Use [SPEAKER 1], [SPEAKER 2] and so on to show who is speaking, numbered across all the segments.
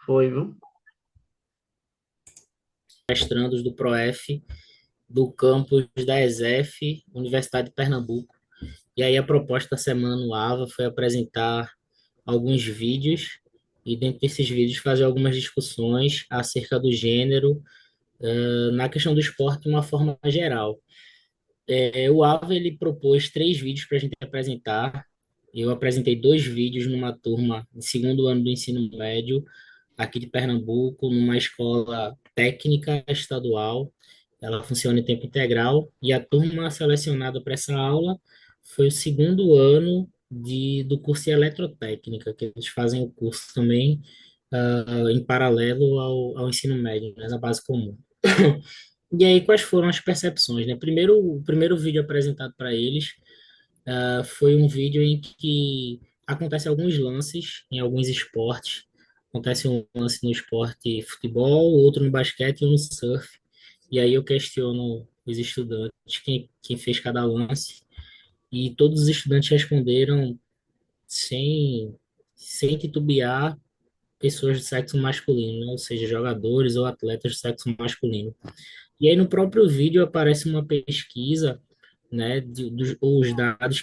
[SPEAKER 1] Foi, viu?
[SPEAKER 2] Mestrandos do ProF, do campus da ESEF, Universidade de Pernambuco. E aí a proposta da semana no AVA foi apresentar alguns vídeos e dentro desses vídeos fazer algumas discussões acerca do gênero, na questão do esporte de uma forma geral. O AVA ele propôs 3 vídeos para a gente apresentar. Eu apresentei 2 vídeos numa turma de segundo ano do ensino médio aqui de Pernambuco, numa escola técnica estadual. Ela funciona em tempo integral e a turma selecionada para essa aula foi o segundo ano do curso de eletrotécnica, que eles fazem o curso também em paralelo ao ensino médio, né, na base comum. E aí, quais foram as percepções, né? Primeiro, o primeiro vídeo apresentado para eles foi um vídeo em que acontece alguns lances em alguns esportes. Acontece um lance no esporte futebol, outro no basquete e um no surf. E aí eu questiono os estudantes quem fez cada lance. E todos os estudantes responderam sem titubear pessoas do sexo masculino, né? Ou seja, jogadores ou atletas do sexo masculino. E aí no próprio vídeo aparece uma pesquisa, né, os dados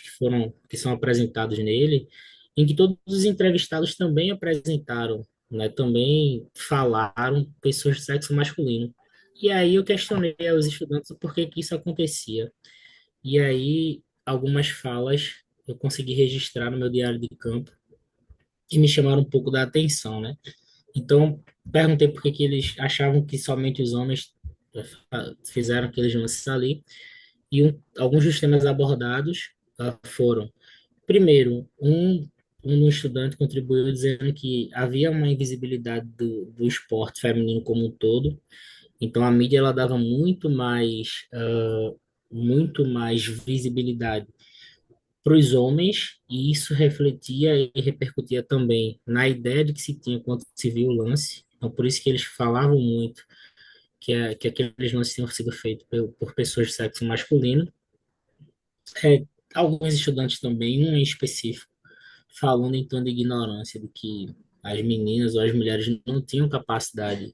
[SPEAKER 2] que são apresentados nele, em que todos os entrevistados também apresentaram, né, também falaram pessoas de sexo masculino. E aí eu questionei aos estudantes o porquê que isso acontecia. E aí algumas falas eu consegui registrar no meu diário de campo que me chamaram um pouco da atenção, né? Então, perguntei por que que eles achavam que somente os homens fizeram aqueles lances ali. E alguns dos temas abordados foram, primeiro, um estudante contribuiu dizendo que havia uma invisibilidade do esporte feminino como um todo, então a mídia ela dava muito mais visibilidade para os homens, e isso refletia e repercutia também na ideia de que se tinha quando se viu o lance. Então, por isso que eles falavam muito que aqueles lances tinham sido feitos por pessoas de sexo masculino. É, alguns estudantes também, um em específico, falando em tom de ignorância de que as meninas ou as mulheres não tinham capacidade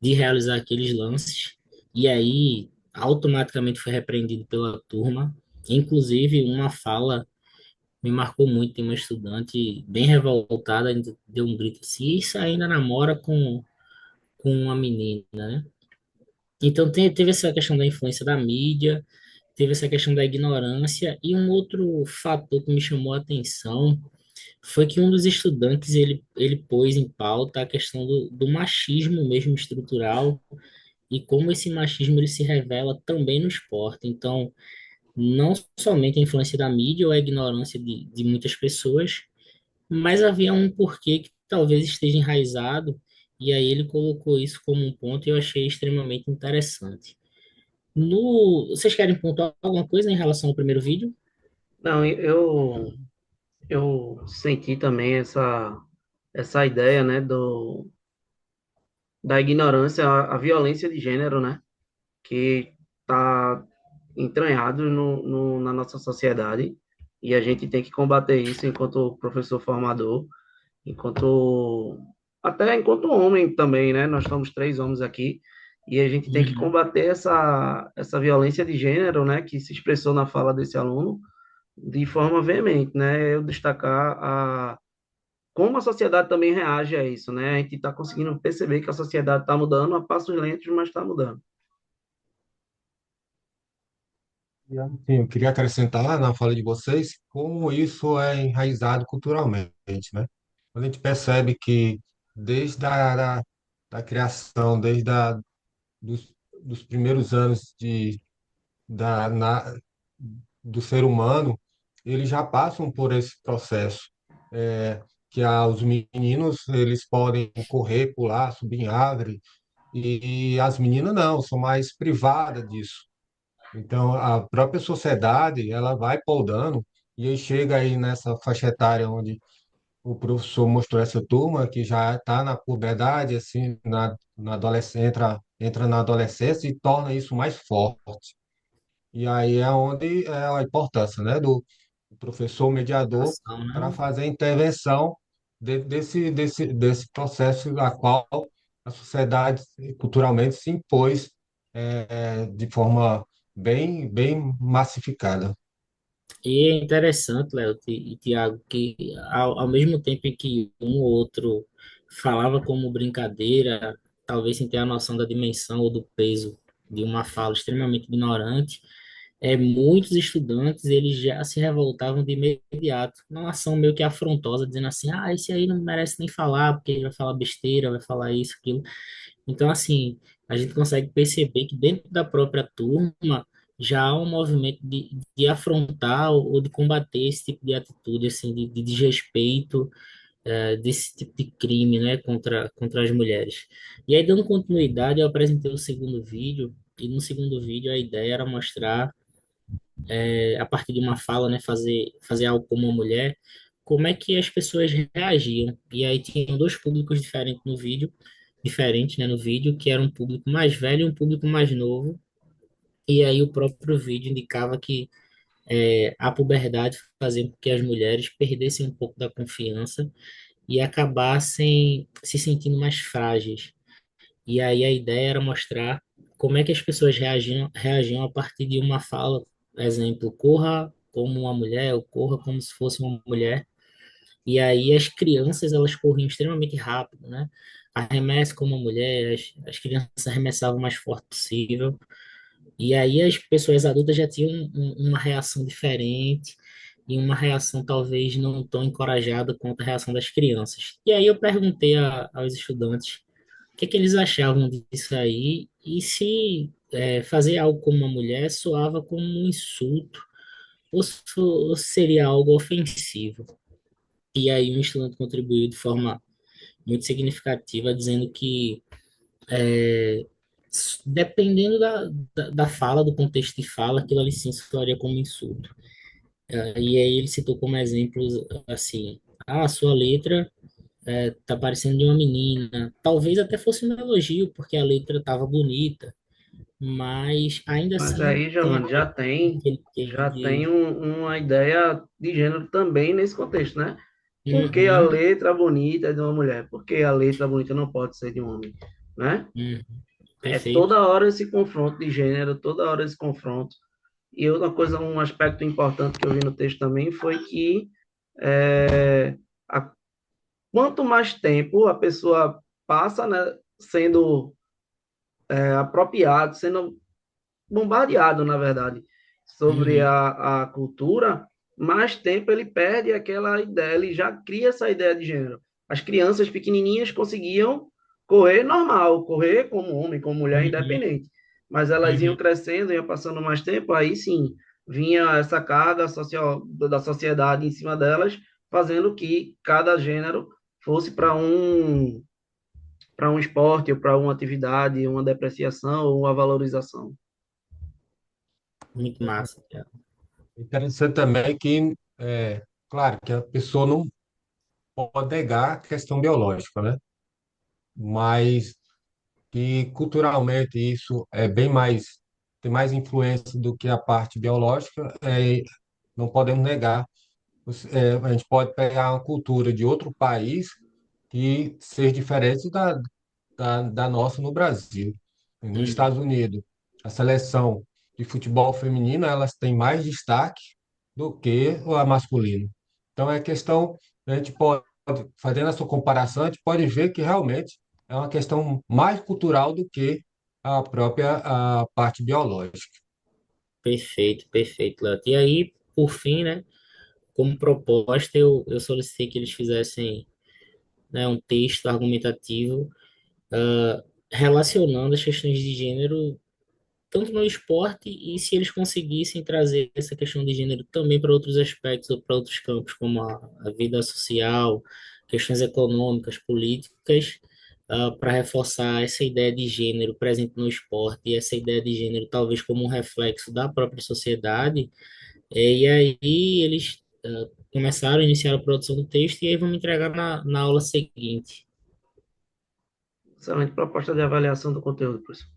[SPEAKER 2] de realizar aqueles lances, e aí automaticamente foi repreendido pela turma. Inclusive, uma fala me marcou muito. Tem uma estudante bem revoltada, ainda deu um grito assim: Isso ainda namora com uma menina, né? Então, teve essa questão da influência da mídia, teve essa questão da ignorância, e um outro fator que me chamou a atenção foi que um dos estudantes ele pôs em pauta a questão do machismo mesmo estrutural e como esse machismo ele se revela também no esporte. Então, não somente a influência da mídia ou a ignorância de muitas pessoas, mas havia um porquê que talvez esteja enraizado, e aí ele colocou isso como um ponto e eu achei extremamente interessante. Vocês querem pontuar alguma coisa em relação ao primeiro vídeo?
[SPEAKER 1] Não, eu senti também essa ideia, né, da ignorância, a violência de gênero, né, que está entranhado na nossa sociedade e a gente tem que combater isso enquanto professor formador, enquanto até enquanto homem também, né? Nós somos três homens aqui e a gente tem que
[SPEAKER 2] Uhum.
[SPEAKER 1] combater essa violência de gênero, né? Que se expressou na fala desse aluno de forma veemente, né? Eu destacar como a sociedade também reage a isso, né? A gente está conseguindo perceber que a sociedade está mudando a passos lentos, mas está mudando.
[SPEAKER 3] Sim, eu queria acrescentar na fala de vocês como isso é enraizado culturalmente, né? Quando a gente percebe que desde da criação, dos primeiros anos da, na, do ser humano, eles já passam por esse processo, que os meninos eles podem correr, pular, subir em árvore, e as meninas não, são mais privadas disso. Então, a própria sociedade, ela vai podando, e aí chega aí nessa faixa etária onde o professor mostrou essa turma, que já está na puberdade, assim, na adolescência, entra na adolescência e torna isso mais forte. E aí é onde é a importância, né, do professor mediador
[SPEAKER 2] Ação,
[SPEAKER 3] para
[SPEAKER 2] né?
[SPEAKER 3] fazer a intervenção desse processo a qual a sociedade culturalmente se impôs de forma bem massificada.
[SPEAKER 2] E é interessante, Léo e Tiago, que ao mesmo tempo em que um ou outro falava como brincadeira, talvez sem ter a noção da dimensão ou do peso de uma fala extremamente ignorante, muitos estudantes eles já se revoltavam de imediato, numa ação meio que afrontosa, dizendo assim, ah, esse aí não merece nem falar, porque ele vai falar besteira, vai falar isso, aquilo. Então, assim, a gente consegue perceber que dentro da própria turma já há um movimento de afrontar ou de combater esse tipo de atitude, assim, de desrespeito, desse tipo de crime, né, contra as mulheres. E aí, dando continuidade, eu apresentei o segundo vídeo, e no segundo vídeo a ideia era mostrar, a partir de uma fala, né, fazer algo como uma mulher, como é que as pessoas reagiam. E aí tinham dois públicos diferentes, né, no vídeo, que era um público mais velho e um público mais novo. E aí o próprio vídeo indicava que a puberdade fazia com que as mulheres perdessem um pouco da confiança e acabassem se sentindo mais frágeis. E aí a ideia era mostrar como é que as pessoas reagiam a partir de uma fala, exemplo, corra como uma mulher, ou corra como se fosse uma mulher. E aí as crianças, elas corriam extremamente rápido, né? Arremessa como uma mulher, as crianças arremessavam o mais forte possível. E aí as pessoas adultas já tinham uma reação diferente e uma reação talvez não tão encorajada quanto a reação das crianças. E aí eu perguntei aos estudantes o que é que eles achavam disso aí e se fazer algo como uma mulher soava como um insulto ou seria algo ofensivo. E aí um estudante contribuiu de forma muito significativa, dizendo que dependendo da fala, do contexto de fala, aquilo ali sim soaria como insulto. E aí ele citou como exemplos assim, a sua letra tá parecendo de uma menina. Talvez até fosse um elogio, porque a letra estava bonita, mas ainda
[SPEAKER 1] Mas
[SPEAKER 2] assim
[SPEAKER 1] aí,
[SPEAKER 2] tem
[SPEAKER 1] Giovanni,
[SPEAKER 2] aquele quê
[SPEAKER 1] já tem uma ideia de gênero também nesse contexto, né? Por que a
[SPEAKER 2] Uhum,
[SPEAKER 1] letra bonita é de uma mulher? Por que a letra bonita não pode ser de um homem, né?
[SPEAKER 2] uhum,
[SPEAKER 1] É
[SPEAKER 2] perfeito.
[SPEAKER 1] toda hora esse confronto de gênero, toda hora esse confronto. E outra coisa, um aspecto importante que eu vi no texto também foi que é, a- quanto mais tempo a pessoa passa, né, sendo apropriado, sendo bombardeado, na verdade, sobre
[SPEAKER 2] Uhum,
[SPEAKER 1] a cultura, mais tempo ele perde aquela ideia, ele já cria essa ideia de gênero. As crianças pequenininhas conseguiam correr normal, correr como homem, como mulher,
[SPEAKER 2] uhum,
[SPEAKER 1] independente. Mas elas iam
[SPEAKER 2] uhum.
[SPEAKER 1] crescendo, iam passando mais tempo, aí sim, vinha essa carga social da sociedade em cima delas, fazendo que cada gênero fosse para um esporte ou para uma atividade, uma depreciação ou uma valorização.
[SPEAKER 2] Muito massa, cara.
[SPEAKER 3] Interessante também que, claro, que a pessoa não pode negar a questão biológica, né? Mas que culturalmente isso é bem mais, tem mais influência do que a parte biológica, não podemos negar. A gente pode pegar uma cultura de outro país e ser diferente da nossa no Brasil. Nos
[SPEAKER 2] Uhum.
[SPEAKER 3] Estados Unidos, a seleção de futebol feminino, elas têm mais destaque do que a masculina. Então, é questão, a gente pode, fazendo essa comparação, a gente pode ver que realmente é uma questão mais cultural do que a própria a parte biológica.
[SPEAKER 2] Perfeito, perfeito, Léo. E aí, por fim, né, como proposta, eu solicitei que eles fizessem, né, um texto argumentativo relacionando as questões de gênero tanto no esporte e se eles conseguissem trazer essa questão de gênero também para outros aspectos ou para outros campos, como a vida social, questões econômicas, políticas, para reforçar essa ideia de gênero presente no esporte e essa ideia de gênero talvez como um reflexo da própria sociedade. E aí eles começaram a iniciar a produção do texto e aí vamos entregar na aula seguinte.
[SPEAKER 1] Excelente proposta de avaliação do conteúdo, professor.